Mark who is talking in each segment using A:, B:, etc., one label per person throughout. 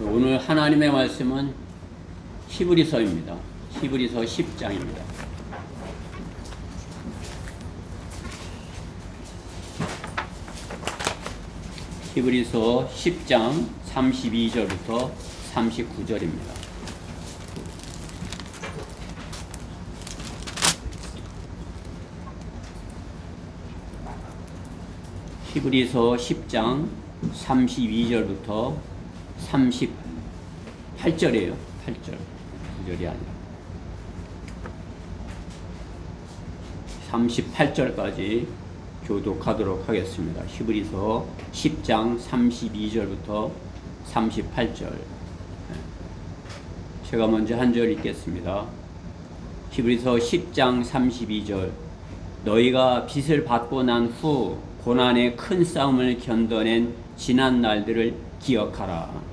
A: 오늘 하나님의 말씀은 히브리서입니다. 히브리서 10장입니다. 히브리서 10장 32절부터 39절입니다. 히브리서 10장 32절부터 38절이에요. 8절. 9절이 아니라. 38절까지 교독하도록 하겠습니다. 히브리서 10장 32절부터 38절. 제가 먼저 한 절 읽겠습니다. 히브리서 10장 32절. 너희가 빚을 받고 난 후 고난의 큰 싸움을 견뎌낸 지난 날들을 기억하라.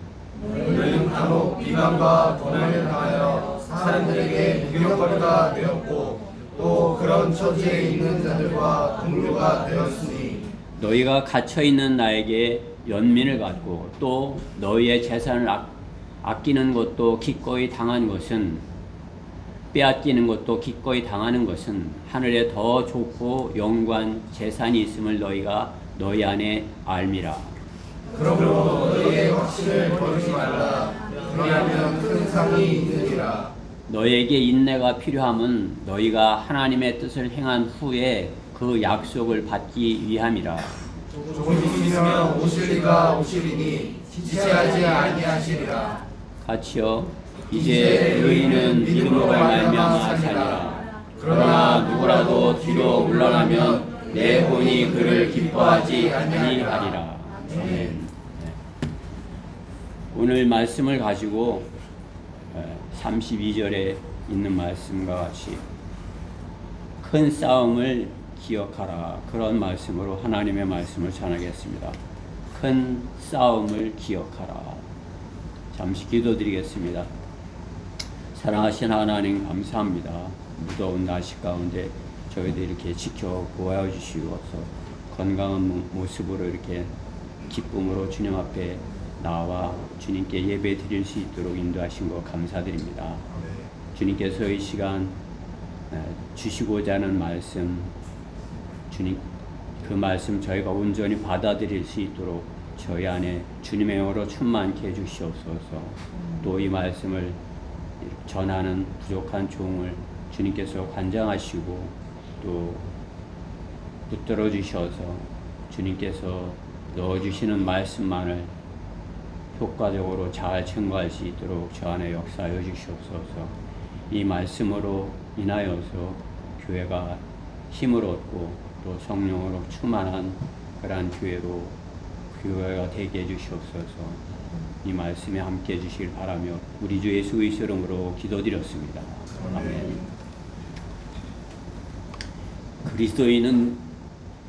B: 너희는 간혹 비방과 고난을 당하여 사람들에게 미움거리가 되었고 또 그런 처지에 있는 자들과 동료가 되었으니
A: 너희가 갇혀있는 나에게 연민을 받고 또 너희의 재산을 아끼는 것도 기꺼이 당한 것은 빼앗기는 것도 기꺼이 당하는 것은 하늘에 더 좋고 영광 재산이 있음을 너희가 너희 안에 알미라.
B: 그러므로 너희의 확신을 버리지 말라. 그러하면 큰 상이 있느니라.
A: 너희에게 인내가 필요함은 너희가 하나님의 뜻을 행한 후에 그 약속을 받기 위함이라.
B: 조금 있으면 오시리가 오시리니 지체하지 아니하시리라.
A: 같이요. 이제 너희는 믿음으로 말미암아 살리라. 그러나 누구라도 뒤로 물러나면 내 본이 그를 기뻐하지 아니하리라. 아멘. 오늘 말씀을 가지고 32절에 있는 말씀과 같이 큰 싸움을 기억하라. 그런 말씀으로 하나님의 말씀을 전하겠습니다. 큰 싸움을 기억하라. 잠시 기도드리겠습니다. 사랑하신 하나님 감사합니다. 무더운 날씨 가운데 저희들 이렇게 지켜 보아 주시고서 건강한 모습으로 이렇게 기쁨으로 주님 앞에 나와 주님께 예배 드릴 수 있도록 인도하신 것 감사드립니다. 주님께서 이 시간 주시고자 하는 말씀, 주님 그 말씀 저희가 온전히 받아들일 수 있도록 저희 안에 주님의 영으로 충만케 해주시옵소서. 또 이 말씀을 전하는 부족한 종을 주님께서 관장하시고 또 붙들어 주셔서 주님께서 넣어주시는 말씀만을 효과적으로 잘 증거할 수 있도록 저 안에 역사하여 주시옵소서. 이 말씀으로 인하여서 교회가 힘을 얻고 또 성령으로 충만한 그러한 교회가 되게 해주시옵소서. 이 말씀에 함께 해주시길 바라며 우리 주 예수 그리스도 이름으로 기도드렸습니다. 아멘. 그리스도인은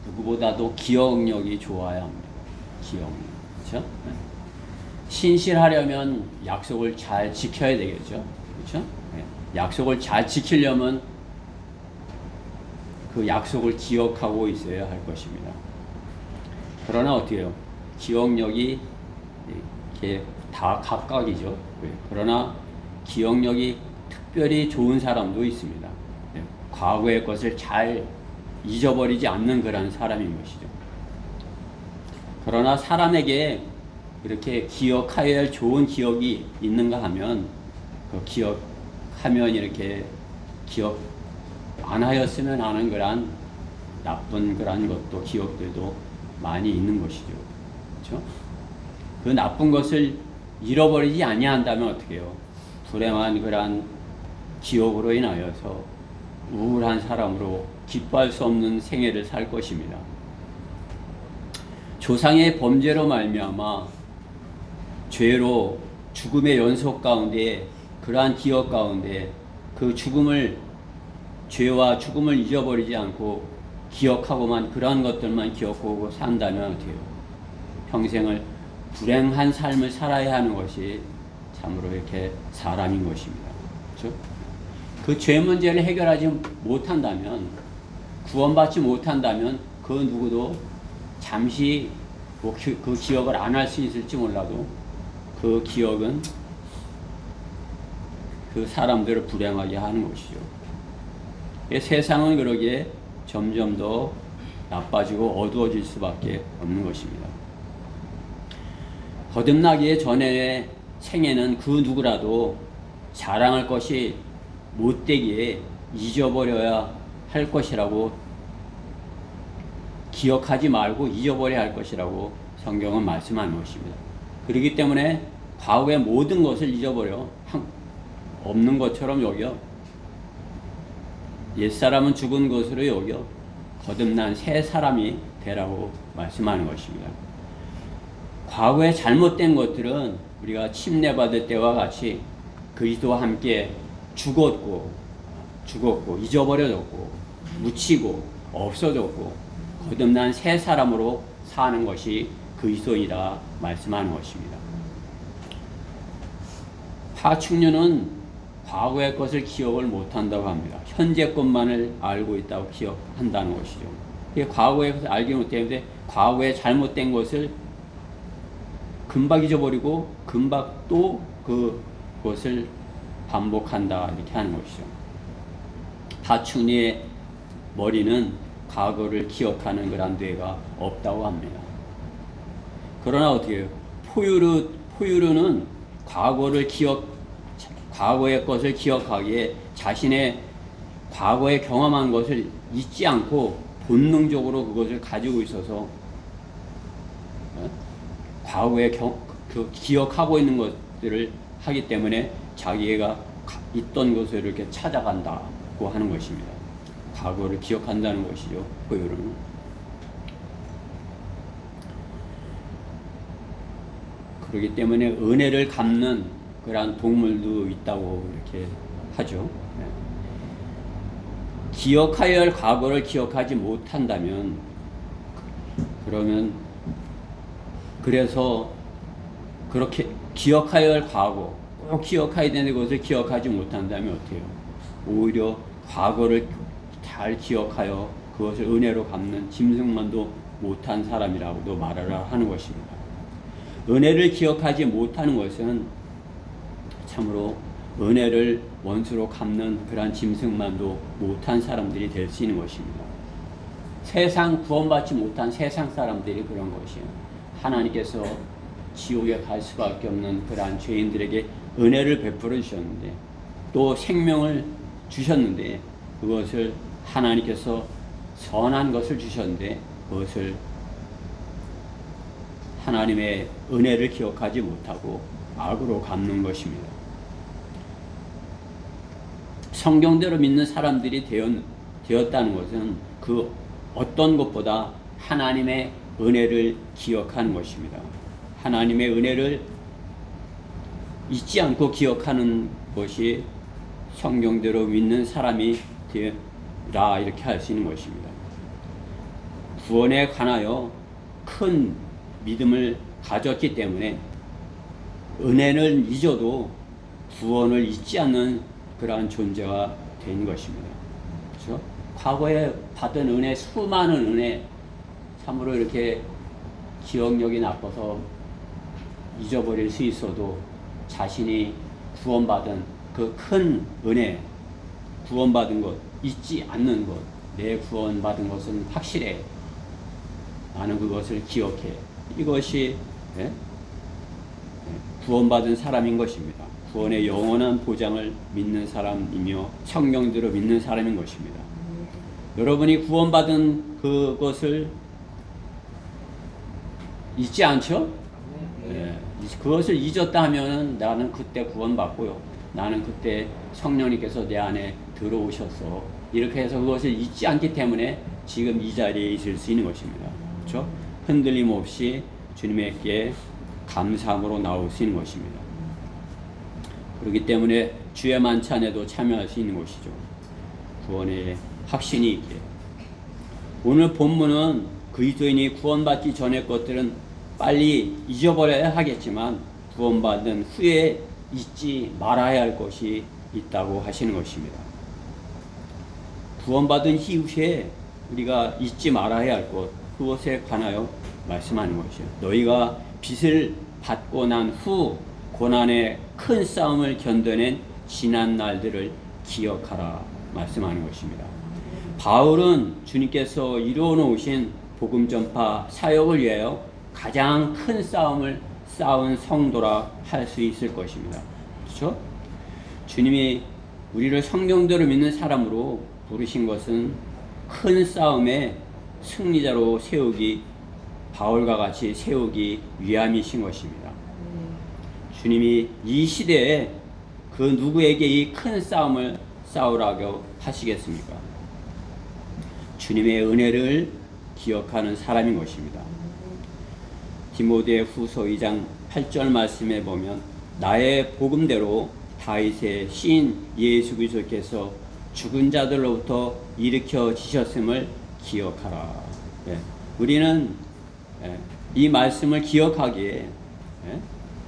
A: 누구보다도 기억력이 좋아야 합니다. 기억력. 그렇죠? 신실하려면 약속을 잘 지켜야 되겠죠. 그렇죠? 약속을 잘 지키려면 그 약속을 기억하고 있어야 할 것입니다. 그러나 어떻게 해요? 기억력이 이렇게 다 각각이죠. 그러나 기억력이 특별히 좋은 사람도 있습니다. 과거의 것을 잘 잊어버리지 않는 그런 사람인 것이죠. 그러나 사람에게 이렇게 기억해야 할 좋은 기억이 있는가 하면 그 기억하면 이렇게 기억 안 하였으면 하는 그런 나쁜 그런 것도 기억들도 많이 있는 것이죠. 그렇죠? 그 나쁜 것을 잃어버리지 아니한다면 어떻게 해요? 불행한 그런 기억으로 인하여서 우울한 사람으로 기뻐할 수 없는 생애를 살 것입니다. 조상의 범죄로 말미암아 죄로 죽음의 연속 가운데 그러한 기억 가운데 그 죄와 죽음을 잊어버리지 않고 기억하고만 그러한 것들만 기억하고 산다면 어떻게 해요? 평생을 불행한 삶을 살아야 하는 것이 참으로 이렇게 사람인 것입니다. 그렇죠? 그 죄 문제를 해결하지 못한다면, 구원받지 못한다면 그 누구도 잠시 그 기억을 안 할 수 있을지 몰라도 그 기억은 그 사람들을 불행하게 하는 것이죠. 세상은 그러기에 점점 더 나빠지고 어두워질 수밖에 없는 것입니다. 거듭나기 전에 생애는 그 누구라도 자랑할 것이 못되기에 잊어버려야 할 것이라고, 기억하지 말고 잊어버려야 할 것이라고 성경은 말씀하는 것입니다. 그렇기 때문에 과거의 모든 것을 잊어버려 없는 것처럼 여겨, 옛사람은 죽은 것으로 여겨 거듭난 새 사람이 되라고 말씀하는 것입니다. 과거에 잘못된 것들은 우리가 침례받을 때와 같이 그리스도와 함께 죽었고 잊어버려졌고 묻히고 없어졌고 거듭난 새 사람으로 사는 것이 그리스도이라 말씀하는 것입니다. 파충류는 과거의 것을 기억을 못한다고 합니다. 현재 것만을 알고 있다고 기억한다는 것이죠. 과거의 것을 알기 못하는데 과거에 잘못된 것을 금방 잊어버리고 금방 또 그것을 반복한다, 이렇게 하는 것이죠. 파충류의 머리는 과거를 기억하는 그런 뇌가 없다고 합니다. 그러나 어떻게 해요? 포유류는 과거의 것을 기억하기에 자신의 과거에 경험한 것을 잊지 않고 본능적으로 그것을 가지고 있어서 과거에 기억하고 있는 것들을 하기 때문에 자기가 있던 것을 이렇게 찾아간다고 하는 것입니다. 과거를 기억한다는 것이죠, 포유류는. 그렇기 때문에 은혜를 갚는 그러한 동물도 있다고 이렇게 하죠. 기억하여야 할 과거를 기억하지 못한다면, 그래서 그렇게 기억하여야 할 과거, 꼭 기억해야 되는 것을 기억하지 못한다면 어때요? 오히려 과거를 잘 기억하여 그것을 은혜로 갚는 짐승만도 못한 사람이라고도 말을 하는 것입니다. 은혜를 기억하지 못하는 것은 참으로 은혜를 원수로 갚는 그러한 짐승만도 못한 사람들이 될 수 있는 것입니다. 세상 구원받지 못한 세상 사람들이 그런 것이에요. 하나님께서 지옥에 갈 수밖에 없는 그러한 죄인들에게 은혜를 베풀어 주셨는데, 또 생명을 주셨는데, 그것을 하나님께서 선한 것을 주셨는데 그것을 하나님의 은혜를 기억하지 못하고 악으로 갚는 것입니다. 성경대로 믿는 사람들이 되었다는 것은 그 어떤 것보다 하나님의 은혜를 기억하는 것입니다. 하나님의 은혜를 잊지 않고 기억하는 것이 성경대로 믿는 사람이 되라, 이렇게 할 수 있는 것입니다. 구원에 관하여 큰 믿음을 가졌기 때문에 은혜를 잊어도 구원을 잊지 않는 그러한 존재가 된 것입니다. 그렇죠? 과거에 받은 은혜, 수많은 은혜, 참으로 이렇게 기억력이 나빠서 잊어버릴 수 있어도 자신이 구원받은 그 큰 은혜, 구원받은 것, 잊지 않는 것, 내 구원받은 것은 확실해, 나는 그것을 기억해, 이것이 구원받은 사람인 것입니다. 구원의 영원한 보장을 믿는 사람이며 성경대로 믿는 사람인 것입니다. 여러분이 구원받은 그것을 잊지 않죠? 네. 그것을 잊었다 하면 나는 그때 구원받고요, 나는 그때 성령님께서 내 안에 들어오셔서, 이렇게 해서 그것을 잊지 않기 때문에 지금 이 자리에 있을 수 있는 것입니다. 그렇죠? 흔들림 없이 주님께 감사함으로 나올 수 있는 것입니다. 그렇기 때문에 주의 만찬에도 참여할 수 있는 것이죠. 구원의 확신이 있게. 오늘 본문은 그리스도인이 구원받기 전의 것들은 빨리 잊어버려야 하겠지만 구원받은 후에 잊지 말아야 할 것이 있다고 하시는 것입니다. 구원받은 이후에 우리가 잊지 말아야 할 것, 그것에 관하여 말씀하는 것이요. 너희가 빚을 받고 난 후 고난의 큰 싸움을 견뎌낸 지난 날들을 기억하라 말씀하는 것입니다. 바울은 주님께서 이루어 놓으신 복음 전파 사역을 위하여 가장 큰 싸움을 싸운 성도라 할 수 있을 것입니다. 그렇죠? 주님이 우리를 성경대로 믿는 사람으로 부르신 것은 큰 싸움의 승리자로 세우기, 바울과 같이 세우기 위함이신 것입니다. 주님이 이 시대에 그 누구에게 이 큰 싸움을 싸우라고 하시겠습니까? 주님의 은혜를 기억하는 사람인 것입니다. 디모데 후서 2장 8절 말씀에 보면 나의 복음대로 다윗의 시인 예수 그리스도께서 죽은 자들로부터 일으켜지셨음을 기억하라. 우리는 이 말씀을 기억하기에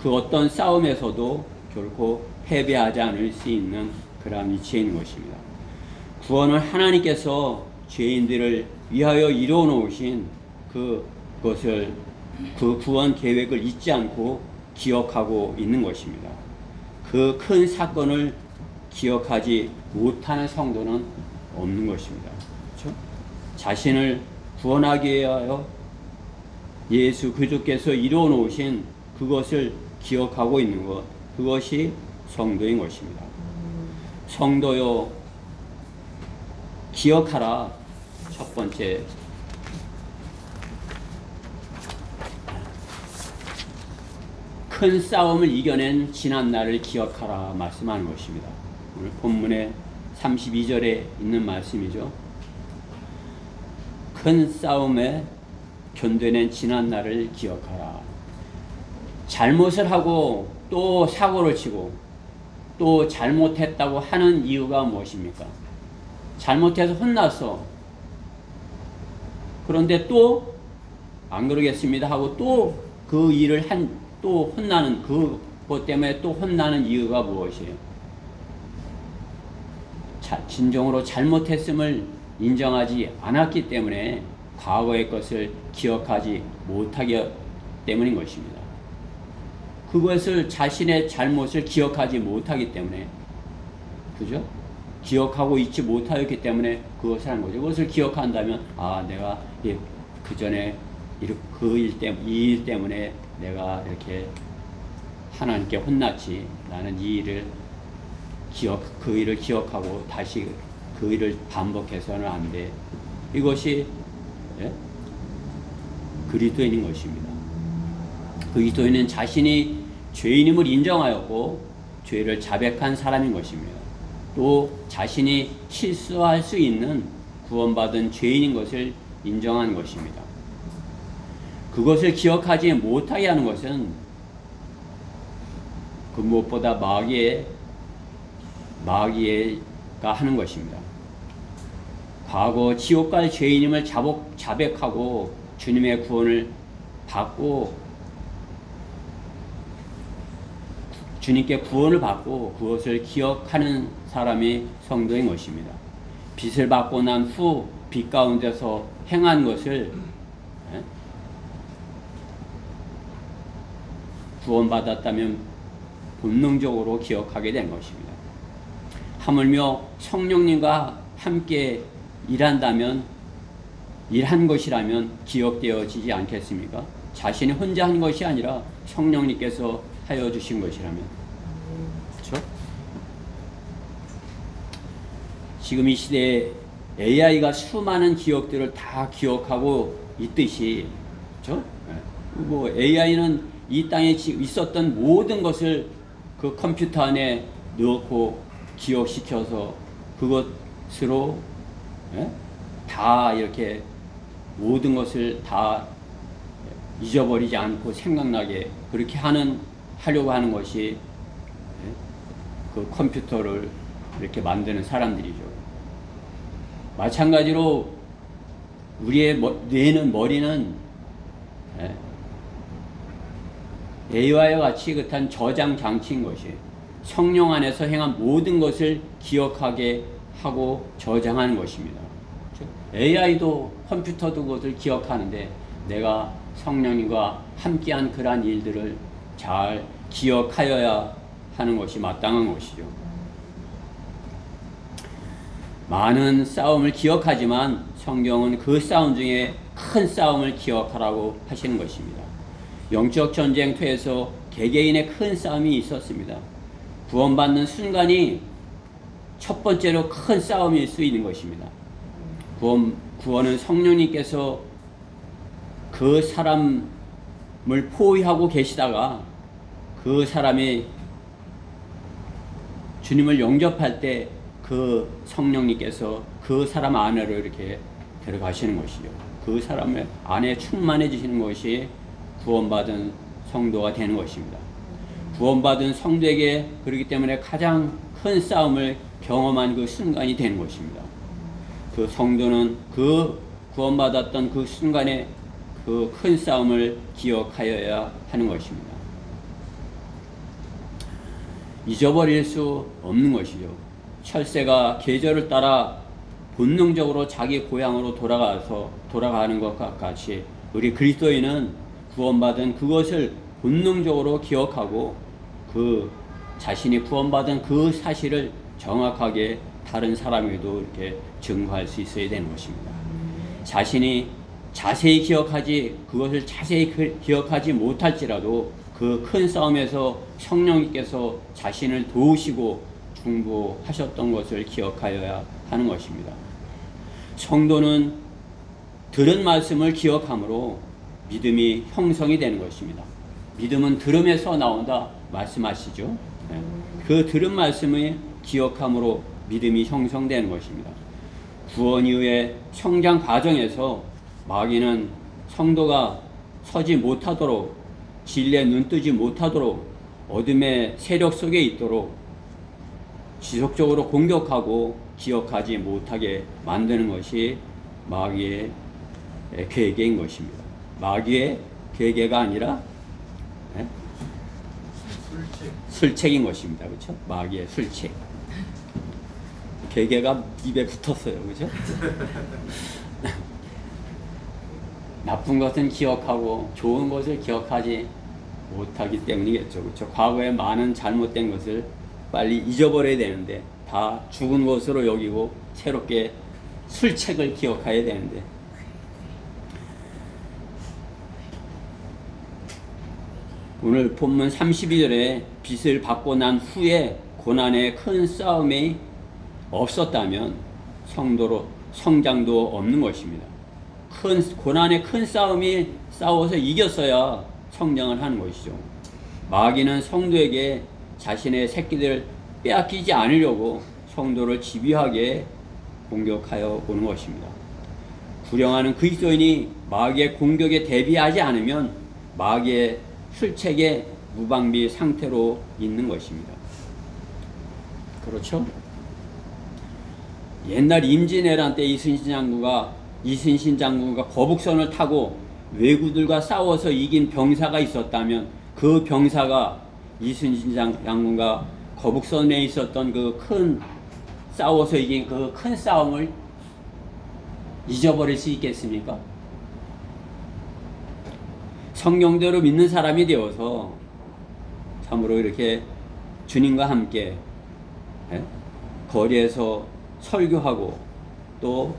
A: 그 어떤 싸움에서도 결코 패배하지 않을 수 있는 그런 위치에 있는 것입니다. 구원은 하나님께서 죄인들을 위하여 이루어 놓으신 그것을 그 구원 계획을 잊지 않고 기억하고 있는 것입니다. 그 큰 사건을 기억하지 못하는 성도는 없는 것입니다. 그렇죠? 자신을 구원하기 위하여 예수 그리스도께서 이루어 놓으신 그것을 기억하고 있는 것, 그것이 성도인 것입니다. 성도요, 기억하라. 첫 번째, 큰 싸움을 이겨낸 지난 날을 기억하라 말씀하는 것입니다. 오늘 본문의 32절에 있는 말씀이죠. 큰 싸움에 견뎌낸 지난 날을 기억하라. 잘못을 하고 또 사고를 치고 또 잘못했다고 하는 이유가 무엇입니까? 잘못해서 혼났어. 그런데 또 안 그러겠습니다 하고 또 그 일을 또 혼나는 그것 때문에 또 혼나는 이유가 무엇이에요? 진정으로 잘못했음을 인정하지 않았기 때문에 과거의 것을 기억하지 못하기 때문인 것입니다. 그것을 자신의 잘못을 기억하지 못하기 때문에, 그죠? 기억하고 잊지 못하였기 때문에 그것을 한 거죠. 그것을 기억한다면 내가 그 전에 이 일 때문에 내가 이렇게 하나님께 혼났지. 나는 이 일을 그 일을 기억하고 다시 그 일을 반복해서는 안 돼. 이것이 그리스도인인 것입니다. 그리스도인은 자신이 죄인임을 인정하였고 죄를 자백한 사람인 것입니다. 또 자신이 실수할 수 있는 구원받은 죄인인 것을 인정한 것입니다. 그것을 기억하지 못하게 하는 것은 그 무엇보다 마귀가 하는 것입니다. 과거 지옥 갈 죄인임을 자백하고 주님의 구원을 받고 주님께 구원을 받고 그것을 기억하는 사람이 성도인 것입니다. 빚을 받고 난 후 빚 가운데서 행한 것을 구원받았다면 본능적으로 기억하게 된 것입니다. 하물며 성령님과 함께 일한 것이라면 기억되어지지 않겠습니까? 자신이 혼자 한 것이 아니라 성령님께서 하여 주신 것이라면. 그렇죠? 지금 이 시대에 AI가 수많은 기억들을 다 기억하고 있듯이, 그렇죠? AI는 이 땅에 있었던 모든 것을 그 컴퓨터 안에 넣고 기억시켜서 그것으로 다 이렇게 모든 것을 다 잊어버리지 않고 생각나게 그렇게 하려고 하는 것이 그 컴퓨터를 이렇게 만드는 사람들이죠. 마찬가지로 우리의 머리는 AI와 같이 그딴 저장 장치인 것이에요. 성령 안에서 행한 모든 것을 기억하게 하고 저장하는 것입니다. AI도 컴퓨터도 그것을 기억하는데 내가 성령님과 함께한 그러한 일들을 잘 기억하여야 하는 것이 마땅한 것이죠. 많은 싸움을 기억하지만 성경은 그 싸움 중에 큰 싸움을 기억하라고 하시는 것입니다. 영적 전쟁터에서 개개인의 큰 싸움이 있었습니다. 구원받는 순간이 첫 번째로 큰 싸움일 수 있는 것입니다. 구원은 성령님께서 그 사람을 포위하고 계시다가 그 사람이 주님을 영접할 때 그 성령님께서 그 사람 안으로 이렇게 들어가시는 것이죠. 그 사람의 안에 충만해지시는 것이 구원받은 성도가 되는 것입니다. 구원받은 성도에게 그렇기 때문에 가장 큰 싸움을 경험한 그 순간이 되는 것입니다. 그 성도는 그 구원받았던 그 순간에 그 큰 싸움을 기억하여야 하는 것입니다. 잊어버릴 수 없는 것이죠. 철새가 계절을 따라 본능적으로 자기 고향으로 돌아가는 것과 같이 우리 그리스도인은 구원받은 그것을 본능적으로 기억하고 그 자신이 구원받은 그 사실을 정확하게 다른 사람에게도 이렇게 증거할 수 있어야 되는 것입니다. 자신이 자세히 그것을 자세히 기억하지 못할지라도 그 큰 싸움에서 성령님께서 자신을 도우시고 중보하셨던 것을 기억하여야 하는 것입니다. 성도는 들은 말씀을 기억함으로 믿음이 형성이 되는 것입니다. 믿음은 들음에서 나온다 말씀하시죠. 그 들은 말씀을 기억함으로 믿음이 형성되는 것입니다. 구원 이후의 성장 과정에서 마귀는 성도가 서지 못하도록, 진리에 눈뜨지 못하도록, 어둠의 세력 속에 있도록 지속적으로 공격하고 기억하지 못하게 만드는 것이 마귀의 계획인 것입니다. 마귀의 계획가 아니라 술책인 것입니다. 그렇죠? 마귀의 술책. 계획가 입에 붙었어요. 그렇죠? 나쁜 것은 기억하고 좋은 것을 기억하지 못하기 때문이겠죠. 그렇죠? 과거에 많은 잘못된 것을 빨리 잊어버려야 되는데 다 죽은 것으로 여기고 새롭게 술책을 기억해야 되는데 오늘 본문 32절에 빚을 받고 난 후에 고난의 큰 싸움이 없었다면 성장도 없는 것입니다. 고난의 큰 싸움이 싸워서 이겼어야 성장을 하는 것이죠. 마귀는 성도에게 자신의 새끼들을 빼앗기지 않으려고 성도를 집요하게 공격하여 오는 것입니다. 불행하는 그리스도인이 마귀의 공격에 대비하지 않으면 마귀의 술책에 무방비 상태로 있는 것입니다. 그렇죠? 옛날 임진왜란 때 이순신 장군과 거북선을 타고 왜구들과 싸워서 이긴 병사가 있었다면 그 병사가 이순신 장군과 거북선에 있었던 그 큰 싸워서 이긴 그 큰 싸움을 잊어버릴 수 있겠습니까? 성경대로 믿는 사람이 되어서 참으로 이렇게 주님과 함께 거리에서 설교하고 또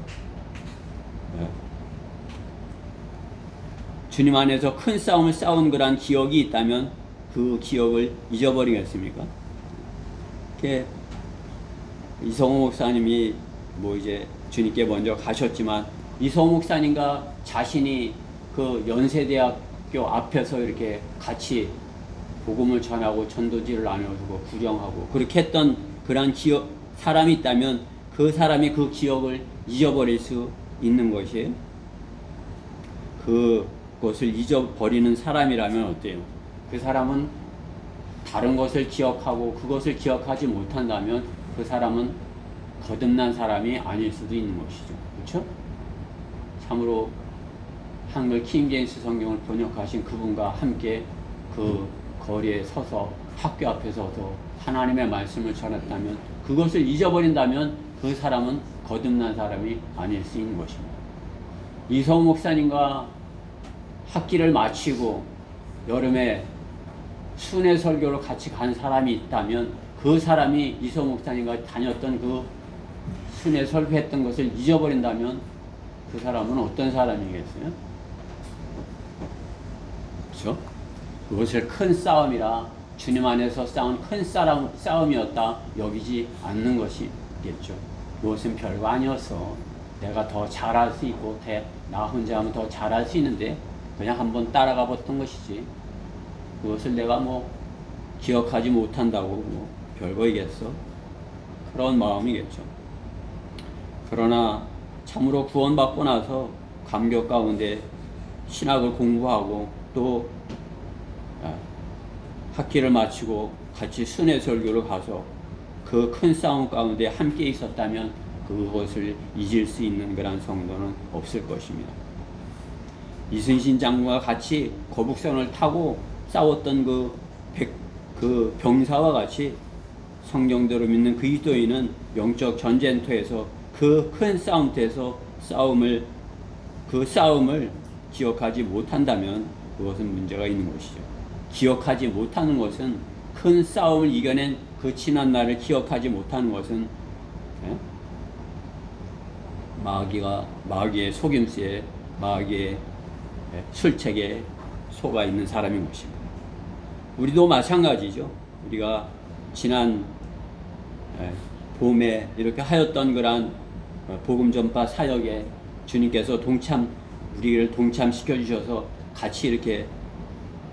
A: 주님 안에서 큰 싸움을 싸운 그런 기억이 있다면 그 기억을 잊어버리겠습니까? 이렇게 이성호 목사님이 이제 주님께 먼저 가셨지만 이성호 목사님과 자신이 그 연세대학교 앞에서 이렇게 같이 복음을 전하고 전도지를 나눠주고 구정하고 그렇게 했던 그런 사람이 있다면 그 사람이 그 기억을 잊어버릴 수 있는 것이에요. 그것을 잊어버리는 사람이라면 어때요? 그 사람은 다른 것을 기억하고 그것을 기억하지 못한다면 그 사람은 거듭난 사람이 아닐 수도 있는 것이죠. 그렇죠? 참으로 한글 킹제임스 성경을 번역하신 그분과 함께 그 거리에 서서 학교 앞에 서서 하나님의 말씀을 전했다면 그것을 잊어버린다면 그 사람은 거듭난 사람이 아닐 수 있는 것입니다. 이성호 목사님과 학기를 마치고 여름에 순회 설교로 같이 간 사람이 있다면 그 사람이 이소 목사님과 다녔던 그 순회 설교했던 것을 잊어버린다면 그 사람은 어떤 사람이겠어요? 그렇죠? 그것을 큰 싸움이라 주님 안에서 싸운 큰 싸움이었다 여기지 않는 것이겠죠. 그것은 별거 아니었어. 내가 더 잘할 수 있고 나 혼자 하면 더 잘할 수 있는데 그냥 한번 따라가 봤던 것이지. 그것을 내가 뭐 기억하지 못한다고 뭐 별거이겠어. 그런 마음이겠죠. 그러나 참으로 구원받고 나서 감격 가운데 신학을 공부하고 또 학기를 마치고 같이 순회 설교를 가서 그 큰 싸움 가운데 함께 있었다면 그것을 잊을 수 있는 그런 성도는 없을 것입니다. 이순신 장군과 같이 거북선을 타고 싸웠던 그 병사와 같이 성경대로 믿는 그리스도인은 영적 전쟁터에서 그 큰 싸움터에서 그 싸움을 기억하지 못한다면 그것은 문제가 있는 것이죠. 기억하지 못하는 것은 큰 싸움을 이겨낸 그 지난 날을 기억하지 못하는 것은 마귀의 속임수에 마귀의 술책에 속아 있는 사람인 것입니다. 우리도 마찬가지죠. 우리가 지난 봄에 이렇게 하였던 그러한 복음 전파 사역에 주님께서 우리를 동참시켜 주셔서 같이 이렇게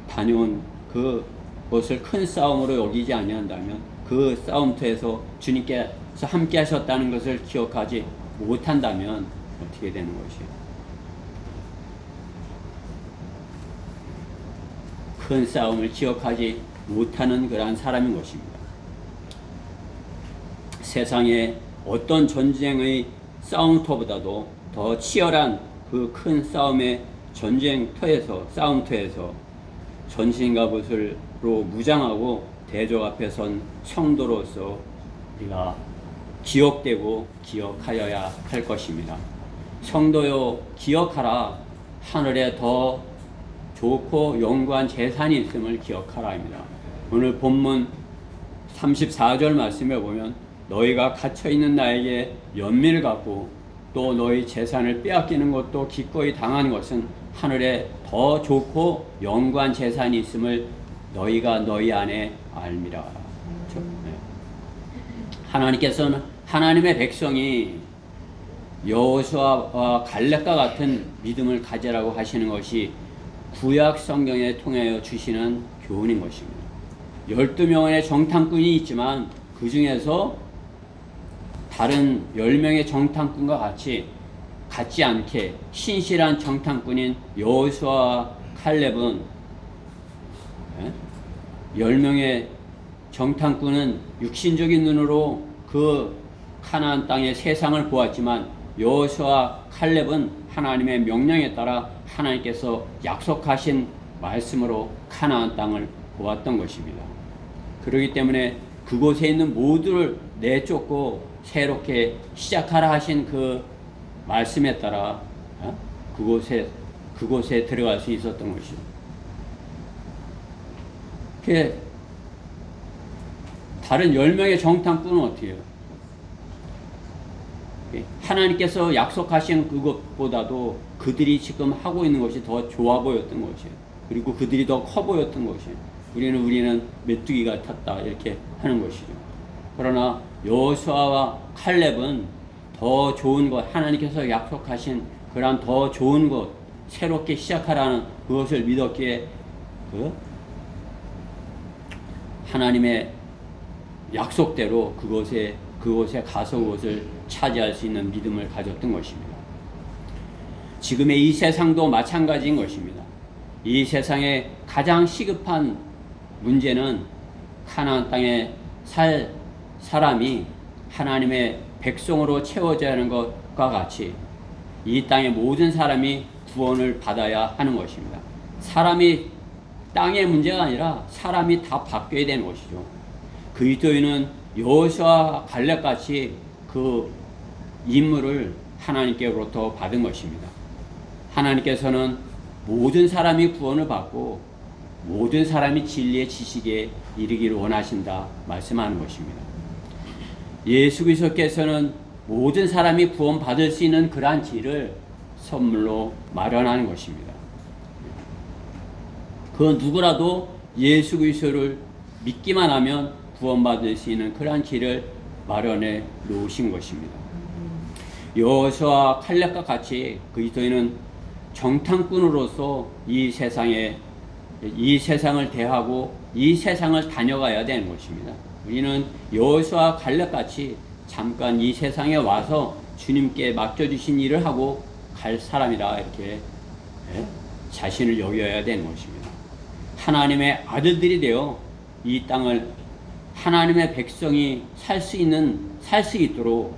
A: 다녀온 그것을 큰 싸움으로 여기지 아니한다면 그 싸움터에서 주님께서 함께 하셨다는 것을 기억하지 못한다면 어떻게 되는 것이에요? 큰 싸움을 기억하지 못하는 그러한 사람인 것입니다. 세상에 어떤 전쟁의 싸움터보다도 더 치열한 그 큰 싸움의 싸움터에서 전신갑옷으로 무장하고 대적 앞에 선 성도로서 우리가 기억되고 기억하여야 할 것입니다. 성도여 기억하라. 하늘에 더 좋고 영구한 재산이 있음을 기억하라 합니다. 오늘 본문 34절 말씀에 보면 너희가 갇혀있는 나에게 연민을 갖고 또 너희 재산을 빼앗기는 것도 기꺼이 당한 것은 하늘에 더 좋고 영구한 재산이 있음을 너희가 너희 안에 알미라. 그렇죠? 네. 하나님께서는 하나님의 백성이 여호수아와 갈렙과 같은 믿음을 가지라고 하시는 것이 구약 성경에 통하여 주시는 교훈인 것입니다. 12명의 정탐꾼이 있지만 그 중에서 다른 10명의 정탐꾼과 같지 않게 신실한 정탐꾼인 여호수아와 칼렙은 10명의 정탐꾼은 육신적인 눈으로 그 가나안 땅의 세상을 보았지만 여호수아와 칼렙은 하나님의 명령에 따라 하나님께서 약속하신 말씀으로 가나안 땅을 보았던 것입니다. 그렇기 때문에 그곳에 있는 모두를 내쫓고 새롭게 시작하라 하신 그 말씀에 따라 그곳에 들어갈 수 있었던 것이죠. 다른 10명의 정탐꾼은 어떻게 해요? 하나님께서 약속하신 그것보다도 그들이 지금 하고 있는 것이 더 좋아 보였던 것이에요. 그리고 그들이 더 커 보였던 것이에요. 우리는 메뚜기 같았다 이렇게 하는 것이죠. 그러나 여호수아와 칼렙은 더 좋은 것, 하나님께서 약속하신 그러한 더 좋은 것, 새롭게 시작하라는 그것을 믿었기에 하나님의 약속대로 그곳에 가서 그것을 차지할 수 있는 믿음을 가졌던 것입니다. 지금의 이 세상도 마찬가지인 것입니다. 이 세상에 가장 시급한 문제는 가나안 땅에 살 사람이 하나님의 백성으로 채워져야 하는 것과 같이 이 땅의 모든 사람이 구원을 받아야 하는 것입니다. 사람이 땅의 문제가 아니라 사람이 다 바뀌어야 되는 것이죠. 그리스도인은 여호수아와 갈렙같이 그 임무를 하나님께로부터 받은 것입니다. 하나님께서는 모든 사람이 구원을 받고 모든 사람이 진리의 지식에 이르기를 원하신다 말씀하는 것입니다. 예수 그리스도께서는 모든 사람이 구원받을 수 있는 그러한 길을 선물로 마련하는 것입니다. 그 누구라도 예수 그리스도를 믿기만 하면 구원받을 수 있는 그러한 길을 마련해 놓으신 것입니다. 여호수아와 칼렙과 같이 그리스도인은 정탐꾼으로서 이 세상을 대하고 이 세상을 다녀가야 되는 것입니다. 우리는 여호수아와 칼렙 같이 잠깐 이 세상에 와서 주님께 맡겨주신 일을 하고 갈 사람이라 이렇게 자신을 여겨야 되는 것입니다. 하나님의 아들들이 되어 이 땅을 하나님의 백성이 살 수 있도록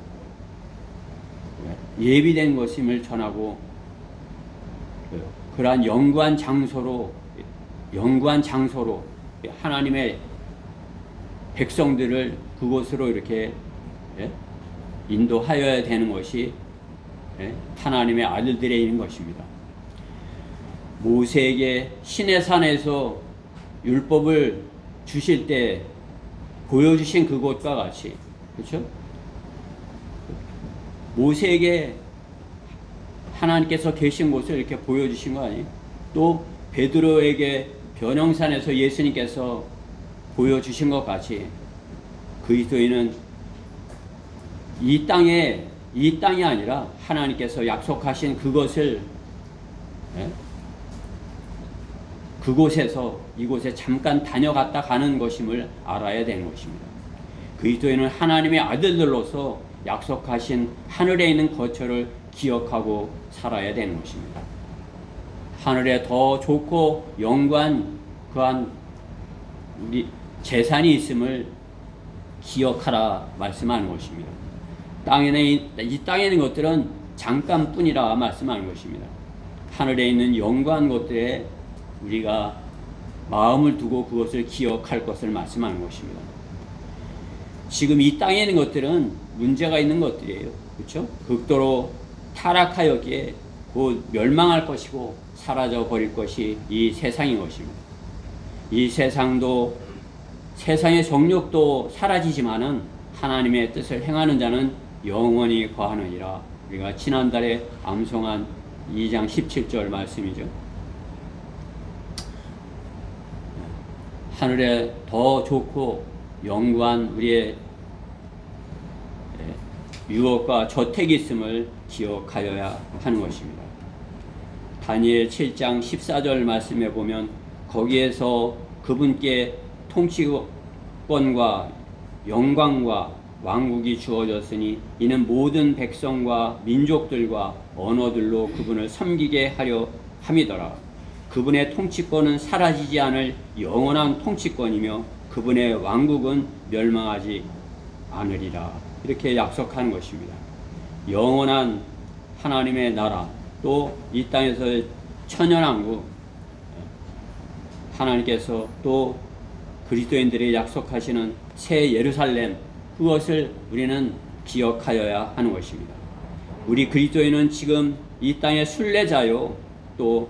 A: 예비된 것임을 전하고 그러한 영구한 장소로 하나님의 백성들을 그곳으로 이렇게 인도하여야 되는 것이 하나님의 아들들의 일인 것입니다. 모세에게 시내산에서 율법을 주실 때 보여주신 그곳과 같이, 그렇죠? 모세에게 하나님께서 계신 곳을 이렇게 보여주신 거 아니에요? 또 베드로에게 변형산에서 예수님께서 보여주신 것 같이 그리스도인은 이 땅이 아니라 하나님께서 약속하신 그것을 이곳에 잠깐 다녀갔다 가는 것임을 알아야 되는 것입니다. 그리스도인은 하나님의 아들들로서 약속하신 하늘에 있는 거처를 기억하고 살아야 되는 것입니다. 하늘에 더 좋고 영광한 그한 우리 재산이 있음을 기억하라 말씀하는 것입니다. 이 땅에 있는 것들은 잠깐뿐이라 말씀하는 것입니다. 하늘에 있는 영광한 것들에 우리가 마음을 두고 그것을 기억할 것을 말씀하는 것입니다. 지금 이 땅에 있는 것들은 문제가 있는 것들이에요. 그렇죠? 극도로 타락하였기에 곧 멸망할 것이고 사라져 버릴 것이 이 세상인 것입니다. 이 세상도 세상의 정욕도 사라지지만은 하나님의 뜻을 행하는 자는 영원히 거하느니라. 우리가 지난달에 암송한 2장 17절 말씀이죠. 하늘에 더 좋고 영구한 우리의 유업과 저택이 있음을 기억하여야 하는 것입니다. 다니엘 7장 14절 말씀에 보면 거기에서 그분께 통치권과 영광과 왕국이 주어졌으니 이는 모든 백성과 민족들과 언어들로 그분을 섬기게 하려 함이더라. 그분의 통치권은 사라지지 않을 영원한 통치권이며 그분의 왕국은 멸망하지 않으리라. 이렇게 약속하는 것입니다. 영원한 하나님의 나라, 또 이 땅에서의 천연왕국, 하나님께서 또 그리스도인들이 약속하시는 새 예루살렘, 그것을 우리는 기억하여야 하는 것입니다. 우리 그리스도인은 지금 이 땅의 순례자요, 또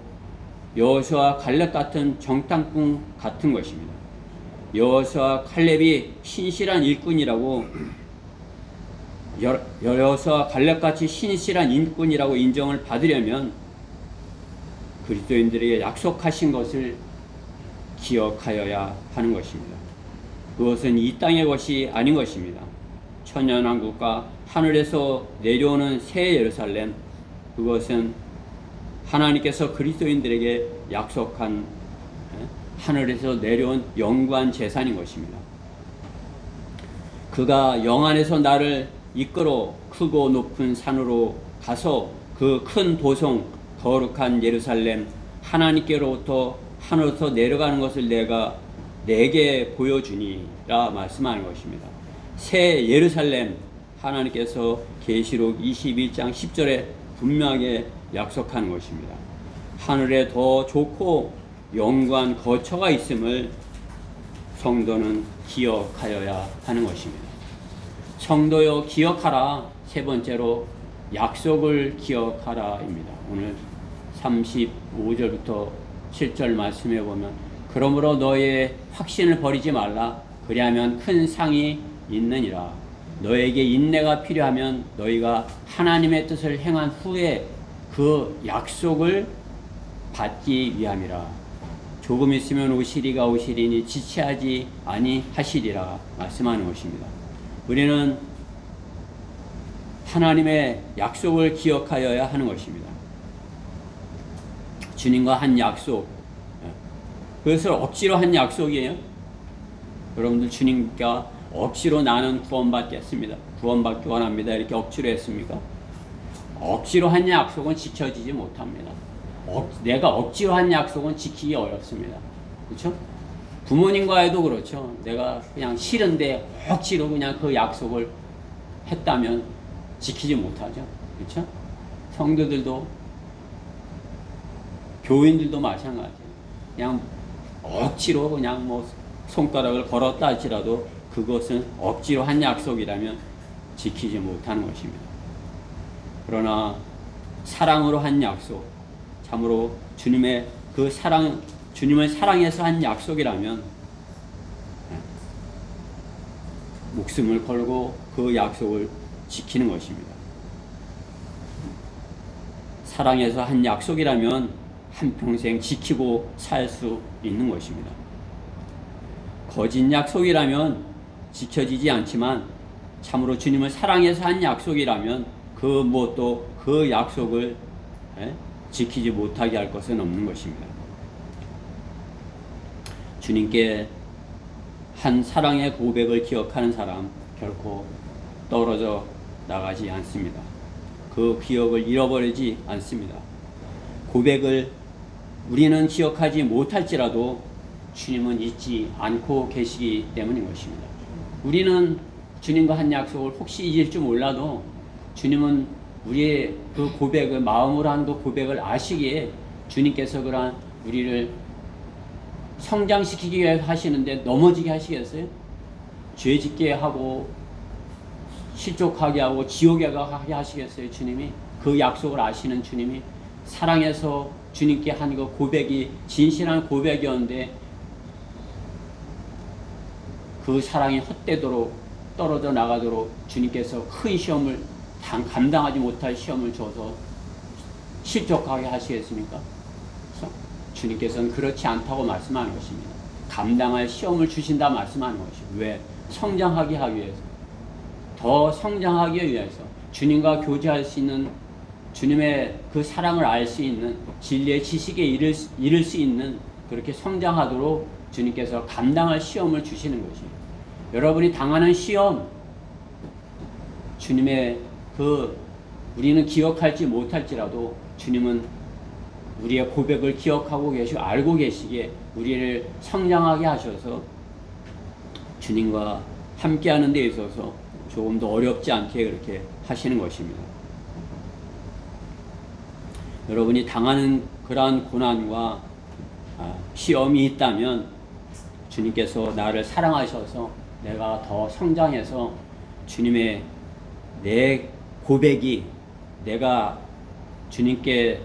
A: 여호수아 갈렙 같은 정탐꾼 같은 것입니다. 여호수아 갈렙이 신실한 일꾼이라고 여호수아 갈렙같이 신실한 일꾼이라고 인정을 받으려면 그리스도인들에게 약속하신 것을 기억하여야 하는 것입니다. 그것은 이 땅의 것이 아닌 것입니다. 천년왕국과 하늘에서 내려오는 새 예루살렘, 그것은 하나님께서 그리스도인들에게 약속한 하늘에서 내려온 영구한 재산인 것입니다. 그가 영안에서 나를 이끌어 크고 높은 산으로 가서 그 큰 도성 거룩한 예루살렘 하나님께로부터 하늘에서 내려가는 것을 내게 보여주니라 말씀하는 것입니다. 새 예루살렘, 하나님께서 계시록 21장 10절에 분명하게 약속하는 것입니다. 하늘에 더 좋고 영광한 거처가 있음을 성도는 기억하여야 하는 것입니다. 성도여 기억하라. 세 번째로 약속을 기억하라입니다. 오늘 35절부터 7절 말씀해 보면 그러므로 너의 확신을 버리지 말라. 그리하면 큰 상이 있느니라. 너에게 인내가 필요하면 너희가 하나님의 뜻을 행한 후에 그 약속을 받기 위함이라. 조금 있으면 오시리가 오시리니 지체하지 아니하시리라 말씀하는 것입니다. 우리는 하나님의 약속을 기억하여야 하는 것입니다. 주님과 한 약속, 그것을 억지로 한 약속이에요. 여러분들 주님과 억지로 나는 구원받겠습니다, 구원받기 원합니다, 이렇게 억지로 했습니까? 억지로 한 약속은 지켜지지 못합니다. 내가 억지로 한 약속은 지키기 어렵습니다. 그렇죠? 부모님과에도 그렇죠. 내가 그냥 싫은데 억지로 그냥 그 약속을 했다면 지키지 못하죠. 그렇죠? 성도들도, 교인들도 마찬가지예요. 그냥 억지로 그냥 뭐 손가락을 걸었다 할지라도 그것은 억지로 한 약속이라면 지키지 못하는 것입니다. 그러나 사랑으로 한 약속, 참으로 주님의 그 사랑, 주님을 사랑해서 한 약속이라면 목숨을 걸고 그 약속을 지키는 것입니다. 사랑해서 한 약속이라면 한평생 지키고 살 수 있는 것입니다. 거짓 약속이라면 지켜지지 않지만 참으로 주님을 사랑해서 한 약속이라면 그 무엇도 그 약속을 지키지 못하게 할 것은 없는 것입니다. 주님께 한 사랑의 고백을 기억하는 사람 결코 떨어져 나가지 않습니다. 그 기억을 잃어버리지 않습니다. 고백을 우리는 기억하지 못할지라도 주님은 잊지 않고 계시기 때문인 것입니다. 우리는 주님과 한 약속을 혹시 잊을 줄 몰라도 주님은 우리의 그 고백을, 마음으로 한 그 고백을 아시기에 주님께서 그러한 우리를 성장시키기 위해 하시는데 넘어지게 하시겠어요? 죄 짓게 하고 실족하게 하고 지옥에 가게 하시겠어요? 주님이 그 약속을 아시는 주님이 사랑해서 주님께 한 그 고백이 진실한 고백이었는데 그 사랑이 헛되도록 떨어져 나가도록 주님께서 큰 시험을 감당하지 못할 시험을 줘서 실족하게 하시겠습니까? 주님께서는 그렇지 않다고 말씀하는 것입니다. 감당할 시험을 주신다 말씀하는 것이죠. 왜? 성장하게 하기 위해서, 더 성장하기 위해서, 주님과 교제할 수 있는, 주님의 그 사랑을 알 수 있는, 진리의 지식에 이를 수 있는, 그렇게 성장하도록 주님께서 감당할 시험을 주시는 것이에요. 여러분이 당하는 시험, 주님의 우리는 기억할지 못할지라도 주님은 우리의 고백을 기억하고 계시고 알고 계시기에 우리를 성장하게 하셔서 주님과 함께하는 데 있어서 조금 더 어렵지 않게 그렇게 하시는 것입니다. 여러분이 당하는 그러한 고난과 시험이 있다면 주님께서 나를 사랑하셔서 내가 더 성장해서 주님의 내 고백이, 내가 주님께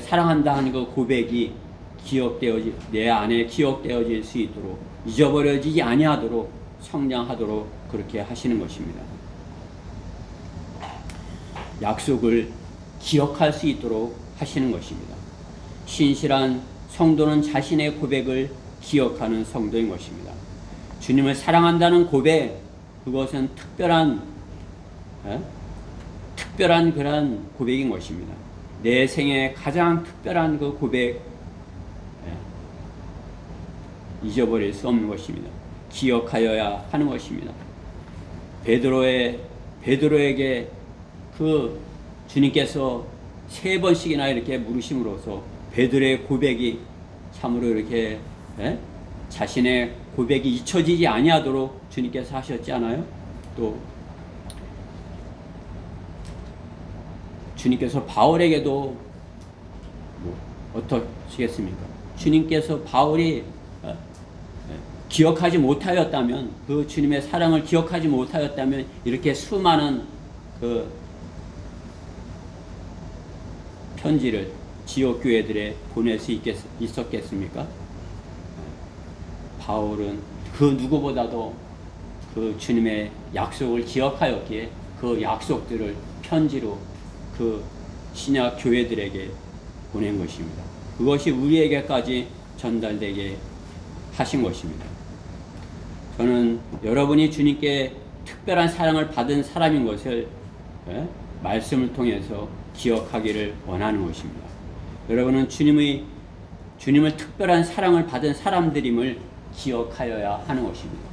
A: 사랑한다 하는 그 고백이 내 안에 기억되어질 수 있도록, 잊어버려지지 아니하도록 성장하도록 그렇게 하시는 것입니다. 약속을 기억할 수 있도록 하시는 것입니다. 신실한 성도는 자신의 고백을 기억하는 성도인 것입니다. 주님을 사랑한다는 고백, 그것은 특별한 그런 고백인 것입니다. 내 생에 가장 특별한 그 고백, 잊어버릴 수 없는 것입니다. 기억하여야 하는 것입니다. 베드로에게 그 주님께서 3번씩이나 이렇게 물으심으로써 베드로의 고백이 참으로 이렇게 자신의 고백이 잊혀지지 아니하도록 주님께서 하셨지 않아요? 또 주님께서 바울에게도 어떠시겠습니까? 주님께서 바울이 기억하지 못하였다면, 그 주님의 사랑을 기억하지 못하였다면 이렇게 수많은 그 편지를 지역 교회들에 보낼 수 있었겠습니까? 바울은 그 누구보다도 그 주님의 약속을 기억하였기에 그 약속들을 편지로 그 신약 교회들에게 보낸 것입니다. 그것이 우리에게까지 전달되게 하신 것입니다. 저는 여러분이 주님께 특별한 사랑을 받은 사람인 것을 말씀을 통해서 기억하기를 원하는 것입니다. 여러분은 주님을 특별한 사랑을 받은 사람들임을 기억하여야 하는 것입니다.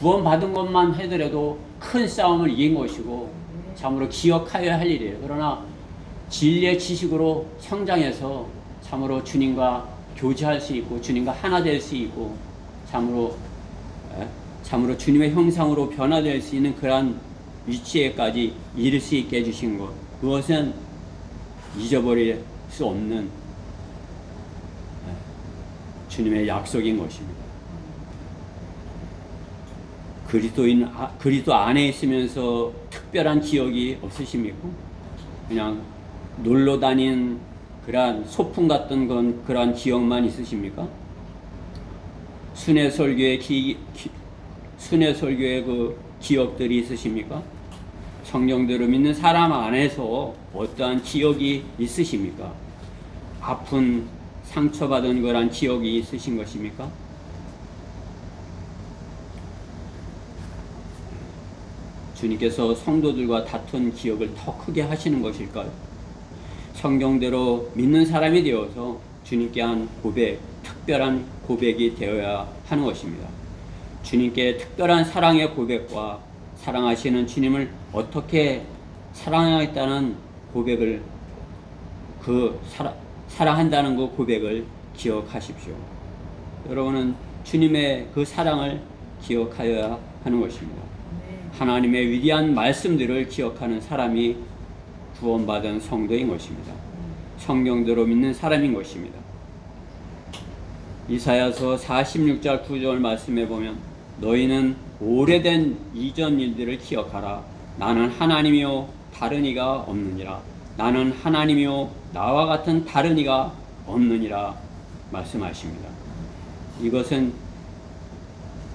A: 구원받은 것만 하더라도 큰 싸움을 이긴 것이고 참으로 기억하여야 할 일이에요. 그러나 진리의 지식으로 성장해서 참으로 주님과 교제할 수 있고 주님과 하나 될 수 있고 참으로 주님의 형상으로 변화될 수 있는 그러한 위치에까지 이를 수 있게 해주신 것, 그것은 잊어버릴 수 없는 주님의 약속인 것입니다. 그리스도 안에 있으면서 특별한 기억이 없으십니까? 그냥 놀러 다닌 그러한 소풍 같은 그러한 기억만 있으십니까? 순회 설교의 그 기억들이 있으십니까? 성경대로 믿는 사람 안에서 어떠한 기억이 있으십니까? 아픈 상처받은 거란 기억이 있으신 것입니까? 주님께서 성도들과 다툰 기억을 더 크게 하시는 것일까요? 성경대로 믿는 사람이 되어서 주님께 한 고백, 특별한 고백이 되어야 하는 것입니다. 주님께 특별한 사랑의 고백과 사랑하시는 주님을 어떻게 사랑하겠다는 고백을, 사랑한다는 그 고백을 기억하십시오. 여러분은 주님의 그 사랑을 기억하여야 하는 것입니다. 하나님의 위대한 말씀들을 기억하는 사람이 구원받은 성도인 것입니다. 성경대로 믿는 사람인 것입니다. 이사야서 46절 9절 말씀에 보면 너희는 오래된 이전 일들을 기억하라. 나는 하나님이요 다른 이가 없느니라. 나는 하나님이요 나와 같은 다른 이가 없느니라 말씀하십니다. 이것은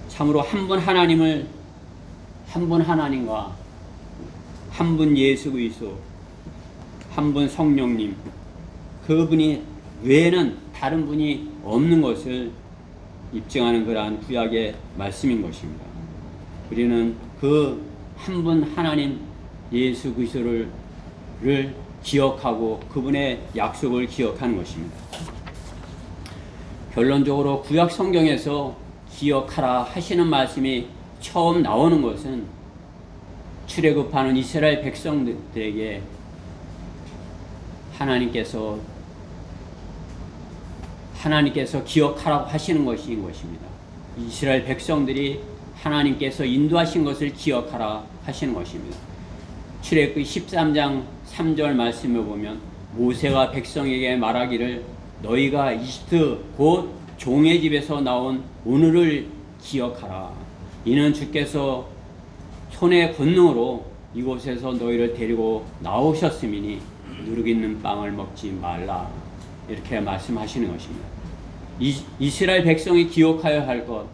A: 참으로 한 분 하나님과 한 분 예수 그리스도, 한 분 성령님, 그분이 외에는 다른 분이 없는 것을 입증하는 그러한 구약의 말씀인 것입니다. 우리는 그 한 분 하나님 예수 그리스도를 기억하고 그분의 약속을 기억하는 것입니다. 결론적으로 구약 성경에서 기억하라 하시는 말씀이 처음 나오는 것은 출애굽하는 이스라엘 백성들에게 하나님께서 기억하라고 하시는 것인 것입니다. 이스라엘 백성들이 하나님께서 인도하신 것을 기억하라 하시는 것입니다. 출애굽기 13장 3절 말씀을 보면 모세가 백성에게 말하기를 너희가 이집트 곧 종의 집에서 나온 오늘을 기억하라. 이는 주께서 손의 권능으로 이곳에서 너희를 데리고 나오셨음이니 누룩있는 빵을 먹지 말라. 이렇게 말씀하시는 것입니다. 이스라엘 백성이 기억하여야 할 것,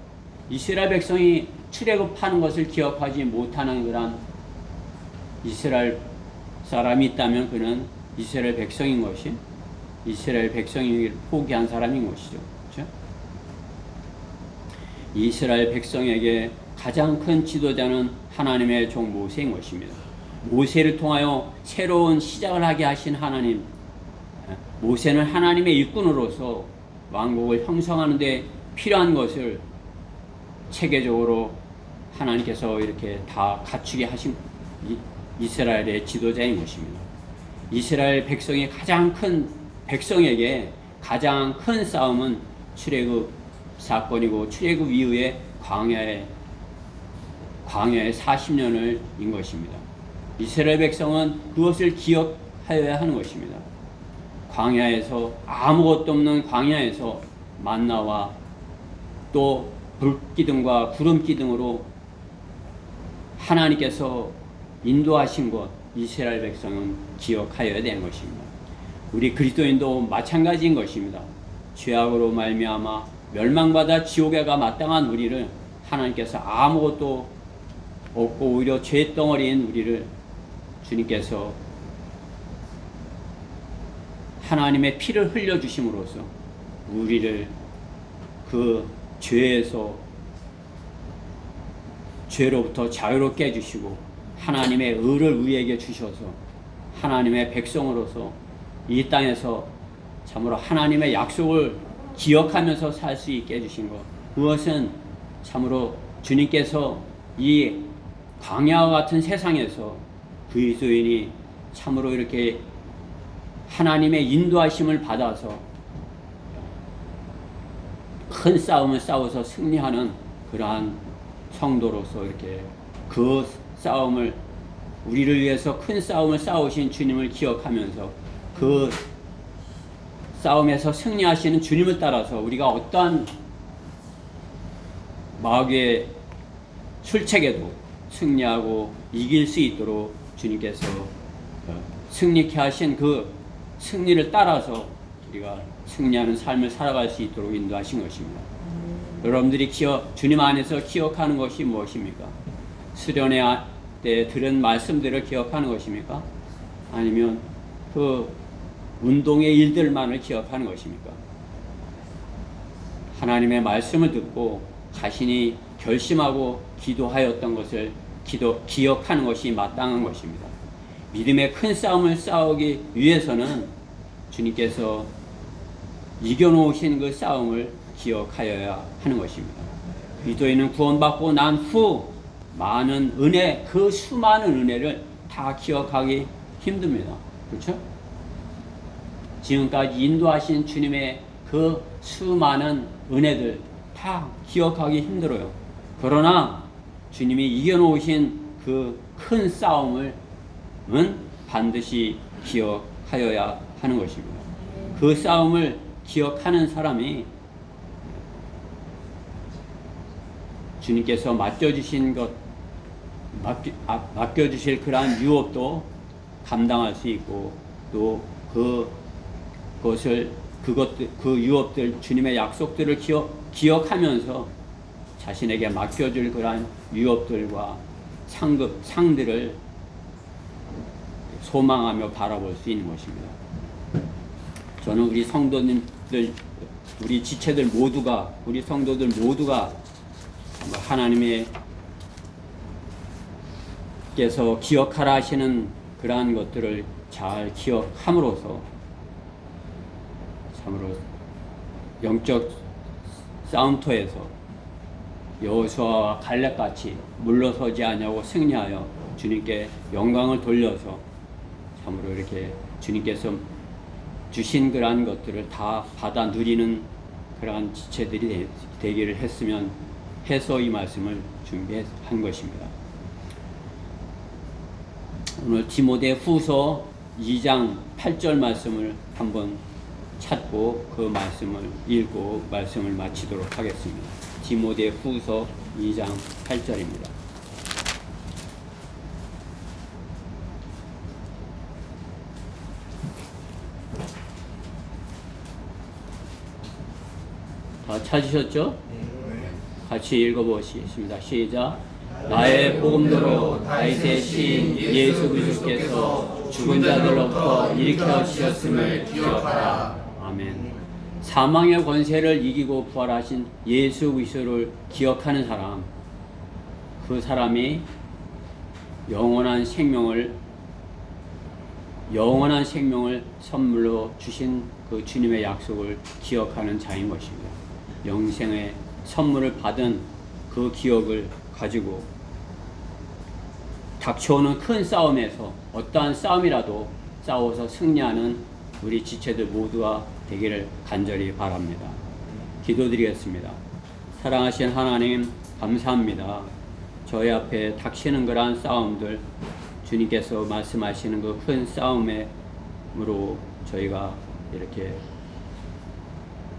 A: 이스라엘 백성이 출애굽하는 것을 기억하지 못하는 그런 이스라엘 사람이 있다면 그는 이스라엘 백성인 것이 이스라엘 백성이 포기한 사람인 것이죠. 그렇죠? 이스라엘 백성에게 가장 큰 지도자는 하나님의 종 모세인 것입니다. 모세를 통하여 새로운 시작을 하게 하신 하나님, 모세는 하나님의 일꾼으로서 왕국을 형성하는 데 필요한 것을 체계적으로 하나님께서 이렇게 다 갖추게 하신 이스라엘의 지도자인 것입니다. 이스라엘 백성에게 가장 큰 싸움은 출애굽 사건이고 출애굽 이후에 광야의 40년을 인 것입니다. 이스라엘 백성은 그것을 기억하여야 하는 것입니다. 광야에서 아무것도 없는 광야에서 만나와 또 불기둥과 구름기둥으로 하나님께서 인도하신 것 이스라엘 백성은 기억하여야 되는 것입니다. 우리 그리스도인도 마찬가지인 것입니다. 죄악으로 말미암아 멸망받아 지옥에 가 마땅한 우리를 하나님께서 아무것도 없고 오히려 죄덩어리인 우리를 주님께서 하나님의 피를 흘려주심으로써 우리를 그 죄로부터 자유롭게 해주시고 하나님의 의를 우리에게 주셔서 하나님의 백성으로서 이 땅에서 참으로 하나님의 약속을 기억하면서 살 수 있게 해주신 것, 그것은 참으로 주님께서 이 광야와 같은 세상에서 그리스도인이 참으로 이렇게 하나님의 인도하심을 받아서 큰 싸움을 싸워서 승리하는 그러한 성도로서 이렇게 그 싸움을 우리를 위해서 큰 싸움을 싸우신 주님을 기억하면서 그 싸움에서 승리하시는 주님을 따라서 우리가 어떠한 마귀의 술책에도 승리하고 이길 수 있도록 주님께서 승리케 하신 그 승리를 따라서 우리가 승리하는 삶을 살아갈 수 있도록 인도하신 것입니다. 여러분들이 주님 안에서 기억하는 것이 무엇입니까? 수련회 때 들은 말씀들을 기억하는 것입니까? 아니면 그 운동의 일들만을 기억하는 것입니까? 하나님의 말씀을 듣고 자신이 결심하고 기도하였던 것을 기억하는 것이 마땅한 것입니다. 믿음의 큰 싸움을 싸우기 위해서는 주님께서 이겨놓으신 그 싸움을 기억하여야 하는 것입니다. 그리스도인은 구원받고 난 후 많은 은혜, 그 수많은 은혜를 다 기억하기 힘듭니다. 그렇죠? 지금까지 인도하신 주님의 그 수많은 은혜들 다 기억하기 힘들어요. 그러나 주님이 이겨놓으신 그 큰 싸움을 반드시 기억하여야 하는 것입니다. 그 싸움을 기억하는 사람이 주님께서 맡겨주신 맡겨주실 그러한 유업도 감당할 수 있고 또 그 유업들, 주님의 약속들을 기억하면서 자신에게 맡겨줄 그러한 유업들과 상들을 소망하며 바라볼 수 있는 것입니다. 저는 우리 성도님들, 우리 지체들 모두가, 우리 성도들 모두가 하나님께서 기억하라 하시는 그러한 것들을 잘 기억함으로써 참으로 영적 싸움터에서 여호수아와 갈렙같이 물러서지 아니하고 승리하여 주님께 영광을 돌려서 참으로 이렇게 주님께서 주신 그러한 것들을 다 받아 누리는 그러한 지체들이 되기를 했으면 해서 이 말씀을 준비한 것입니다. 오늘 디모데 후서 2장 8절 말씀을 한번 찾고 그 말씀을 읽고 말씀을 마치도록 하겠습니다. 디모데 후서 2장 8절입니다. 다 찾으셨죠? 같이 읽어보시겠습니다. 시작. 나의 복음대로 다윗의 시인 예수 그리스도께서 죽은 자들로부터 일으켜 주셨음을 기억하라. 아멘. 사망의 권세를 이기고 부활하신 예수 그리스도를 기억하는 사람, 그 사람이 영원한 생명을 선물로 주신 그 주님의 약속을 기억하는 자인 것입니다. 영생의 선물을 받은 그 기억을 가지고 닥쳐오는 큰 싸움에서 어떠한 싸움이라도 싸워서 승리하는 우리 지체들 모두가 되기를 간절히 바랍니다. 기도드리겠습니다. 사랑하신 하나님, 감사합니다. 저희 앞에 닥치는 그러한 싸움들, 주님께서 말씀하시는 그 큰 싸움으로 저희가 이렇게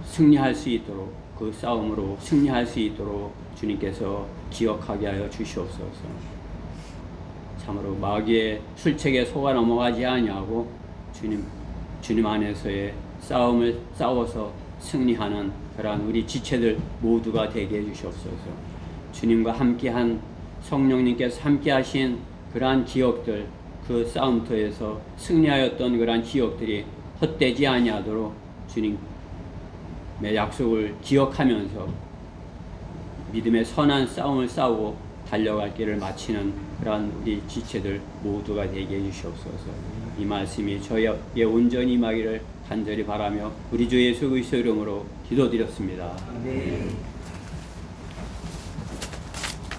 A: 승리할 수 있도록, 그 싸움으로 승리할 수 있도록 주님께서 기억하게 하여 주시옵소서. 참으로 마귀의 술책에 속아 넘어가지 아니하고 주님 안에서의 싸움을 싸워서 승리하는 그러한 우리 지체들 모두가 되게 해주시옵소서. 주님과 함께한 성령님께서 함께하신 그러한 기억들, 그 싸움터에서 승리하였던 그러한 기억들이 헛되지 아니하도록 주님의 약속을 기억하면서 믿음의 선한 싸움을 싸우고 달려갈 길을 마치는 그러한 우리 지체들 모두가 되게 해주시옵소서. 이 말씀이 저희에게 온전히 임하기를 간절히 바라며 우리 주 예수 그리스도 이름으로 기도드렸습니다.
B: 네.